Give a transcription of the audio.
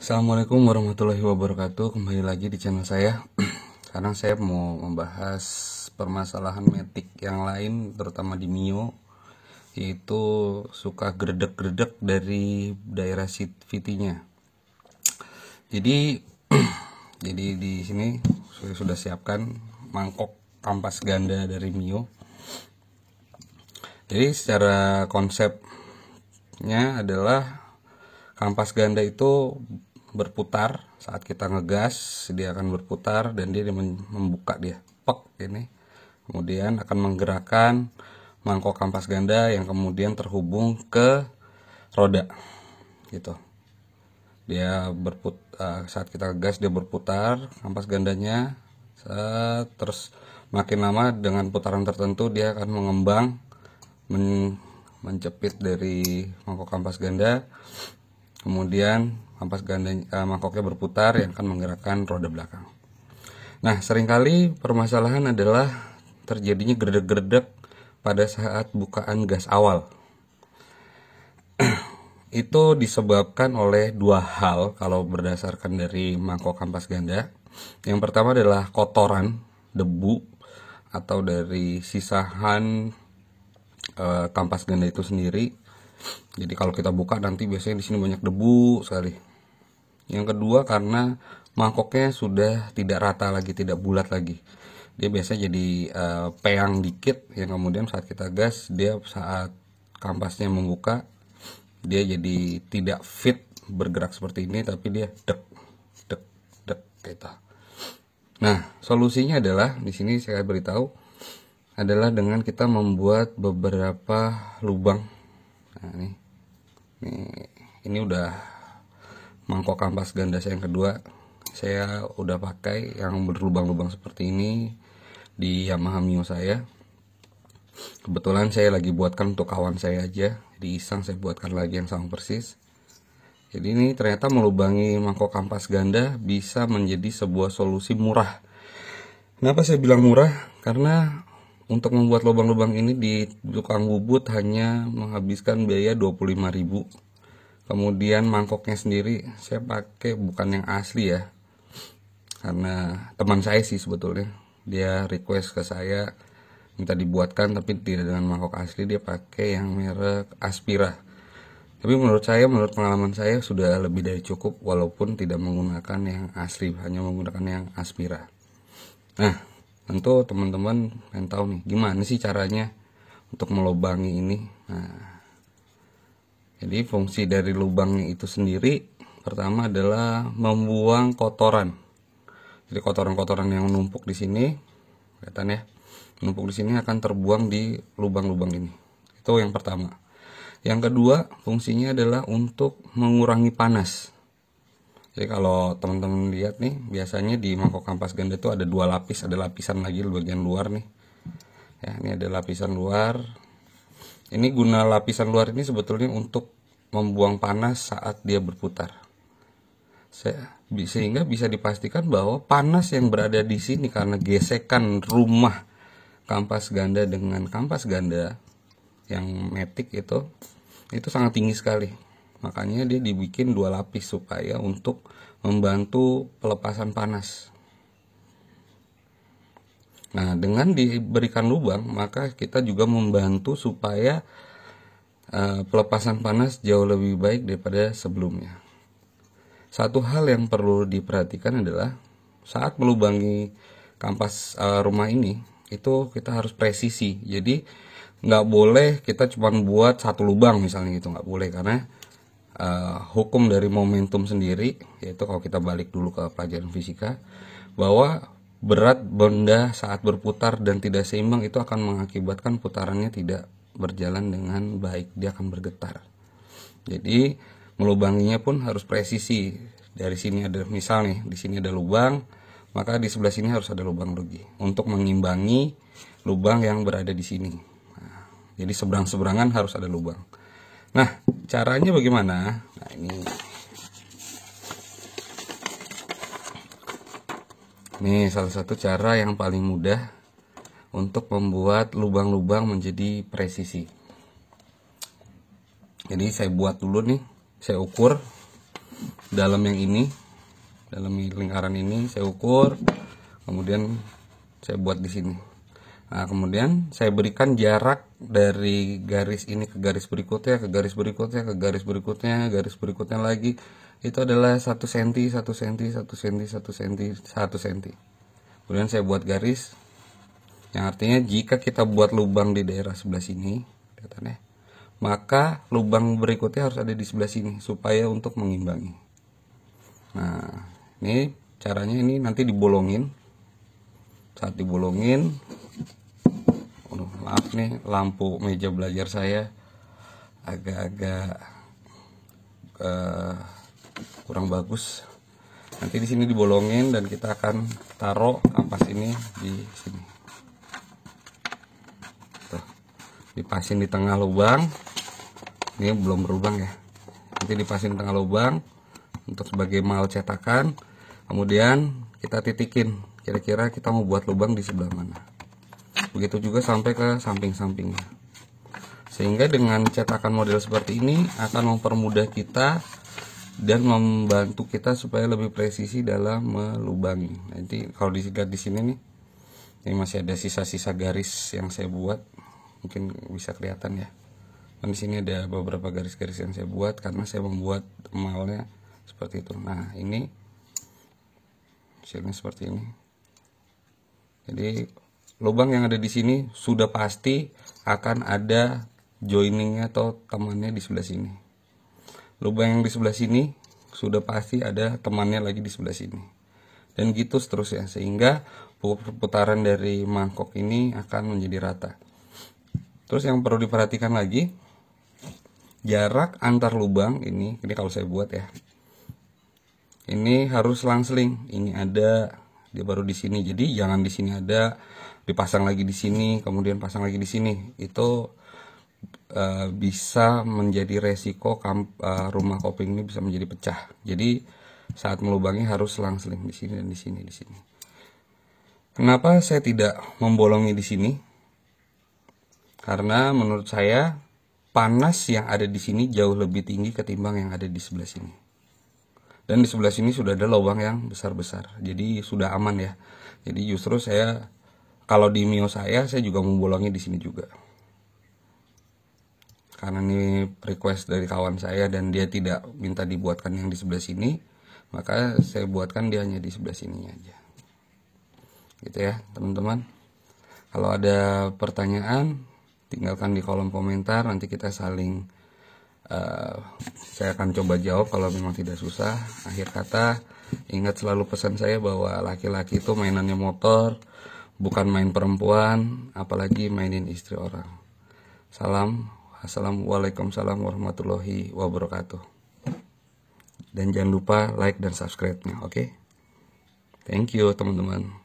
Assalamualaikum warahmatullahi wabarakatuh. Kembali lagi di channel saya. Sekarang saya mau membahas permasalahan matic yang lain, terutama di Mio, yaitu suka gredek-gredek dari daerah VT-nya. Jadi jadi di sini saya sudah siapkan mangkok kampas ganda dari Mio. Jadi secara konsepnya adalah kampas ganda itu berputar saat kita ngegas, dia akan berputar dan dia membuka dia pek ini, kemudian akan menggerakkan mangkok kampas ganda yang kemudian terhubung ke roda gitu. Dia saat kita ngegas dia berputar kampas gandanya, terus makin lama dengan putaran tertentu dia akan mengembang menjepit dari mangkok kampas ganda. Kemudian mangkoknya berputar yang akan menggerakkan roda belakang. Nah, seringkali permasalahan adalah terjadinya gredek-gredek pada saat bukaan gas awal. Itu disebabkan oleh dua hal kalau berdasarkan dari mangkok kampas ganda. Yang pertama adalah kotoran, debu, atau dari sisahan kampas ganda itu sendiri. Jadi kalau kita buka nanti biasanya di sini banyak debu sekali. Yang kedua karena mangkoknya sudah tidak rata lagi, tidak bulat lagi. Dia biasanya jadi peang dikit, yang kemudian saat kita gas, dia saat kampasnya membuka, dia jadi tidak fit bergerak seperti ini, tapi dia dek dek dek gitu. Nah, solusinya adalah di sini saya beritahu adalah dengan kita membuat beberapa lubang. Nah, ini udah mangkok kampas ganda saya yang kedua. Saya udah pakai yang berlubang-lubang seperti ini di Yamaha Mio saya. Kebetulan saya lagi buatkan untuk kawan saya aja, di iseng saya buatkan lagi yang sama persis. Jadi ini ternyata melubangi mangkok kampas ganda bisa menjadi sebuah solusi murah. Kenapa saya bilang murah? Karena untuk membuat lubang-lubang ini di tukang bubut hanya menghabiskan biaya 25.000. Kemudian mangkoknya sendiri saya pakai bukan yang asli ya. Karena teman saya sih sebetulnya, dia request ke saya minta dibuatkan tapi tidak dengan mangkok asli, dia pakai yang merek Aspira. Tapi menurut pengalaman saya sudah lebih dari cukup walaupun tidak menggunakan yang asli, hanya menggunakan yang Aspira. Nah, tentu teman-teman pengen tahu nih gimana sih caranya untuk melubangi ini. Nah, jadi fungsi dari lubangnya itu sendiri pertama adalah membuang kotoran. Jadi kotoran-kotoran yang menumpuk di sini, kelihatan ya, menumpuk di sini akan terbuang di lubang-lubang ini. Itu yang pertama. Yang kedua, fungsinya adalah untuk mengurangi panas. Jadi kalau teman-teman lihat nih, biasanya di mangkok kampas ganda itu ada dua lapis, ada lapisan lagi di bagian luar nih. Ya, ini ada lapisan luar. Ini guna lapisan luar ini sebetulnya untuk membuang panas saat dia berputar. Sehingga bisa dipastikan bahwa panas yang berada di sini karena gesekan rumah kampas ganda dengan kampas ganda yang matic itu sangat tinggi sekali. Makanya dia dibikin dua lapis supaya untuk membantu pelepasan panas. Nah, dengan diberikan lubang, maka kita juga membantu supaya pelepasan panas jauh lebih baik daripada sebelumnya. Satu hal yang perlu diperhatikan adalah saat melubangi kampas rumah ini, itu kita harus presisi. Jadi nggak boleh kita cuma buat satu lubang misalnya gitu, nggak boleh, karena hukum dari momentum sendiri, yaitu kalau kita balik dulu ke pelajaran fisika, bahwa berat benda saat berputar dan tidak seimbang itu akan mengakibatkan putarannya tidak berjalan dengan baik, dia akan bergetar. Jadi melubanginya pun harus presisi. Dari sini ada, misal nih, di sini ada lubang, maka di sebelah sini harus ada lubang lagi untuk mengimbangi lubang yang berada di sini. Nah, jadi seberang-seberangan harus ada lubang. Nah, caranya bagaimana? Nah, ini salah satu cara yang paling mudah untuk membuat lubang-lubang menjadi presisi. Jadi saya buat dulu nih, saya ukur dalam yang ini, dalam lingkaran ini saya ukur, kemudian saya buat di sini. Nah, kemudian saya berikan jarak dari garis ini ke garis berikutnya, ke garis berikutnya, ke garis berikutnya, garis berikutnya lagi. Itu adalah 1 cm, 1 cm, 1 cm, 1 cm, 1 cm. Kemudian saya buat garis, yang artinya jika kita buat lubang di daerah sebelah sini, kelihatan ya, maka lubang berikutnya harus ada di sebelah sini, supaya untuk mengimbangi. Nah, ini caranya, ini nanti dibolongin. Saat dibolongin, maaf nih, lampu meja belajar saya agak-agak kurang bagus. Nanti di sini dibolongin dan kita akan taruh kampas ini di sini. Tuh, dipasin di tengah lubang. Ini belum berlubang ya. Nanti dipasin di tengah lubang untuk sebagai mal cetakan. Kemudian kita titikin, kira-kira kita mau buat lubang di sebelah mana. Begitu juga sampai ke samping-sampingnya. Sehingga dengan cetakan model seperti ini akan mempermudah kita dan membantu kita supaya lebih presisi dalam melubangi. Nanti kalau dilihat di sini nih, ini masih ada sisa-sisa garis yang saya buat, mungkin bisa kelihatan ya. Dan di sini ada beberapa garis-garis yang saya buat karena saya membuat malnya seperti itu. Nah, ini hasilnya seperti ini. Jadi lubang yang ada di sini sudah pasti akan ada joiningnya atau temannya di sebelah sini. Lubang yang di sebelah sini sudah pasti ada temannya lagi di sebelah sini. Dan gitu seterusnya, sehingga perputaran dari mangkok ini akan menjadi rata. Terus yang perlu diperhatikan lagi, jarak antar lubang ini kalau saya buat ya, ini harus selang-seling. Ini ada, dia baru di sini. Jadi jangan di sini ada, dipasang lagi di sini, kemudian pasang lagi di sini. Itu bisa menjadi resiko rumah kopling ini bisa menjadi pecah. Jadi saat melubangi harus selang-seling di sini dan di sini, di sini. Kenapa saya tidak membolongi di sini? Karena menurut saya panas yang ada di sini jauh lebih tinggi ketimbang yang ada di sebelah sini. Dan di sebelah sini sudah ada lubang yang besar-besar, jadi sudah aman ya. Jadi justru saya, kalau di Mio saya juga membolongi di sini juga. Karena ini request dari kawan saya dan dia tidak minta dibuatkan yang di sebelah sini, maka saya buatkan dia hanya di sebelah sini aja. Gitu ya teman-teman. Kalau ada pertanyaan, tinggalkan di kolom komentar, nanti kita saling saya akan coba jawab kalau memang tidak susah. Akhir kata, ingat selalu pesan saya bahwa laki-laki itu mainannya motor, bukan main perempuan, apalagi mainin istri orang. Assalamualaikum warahmatullahi wabarakatuh. Dan jangan lupa like dan subscribe-nya, oke? Thank you teman-teman.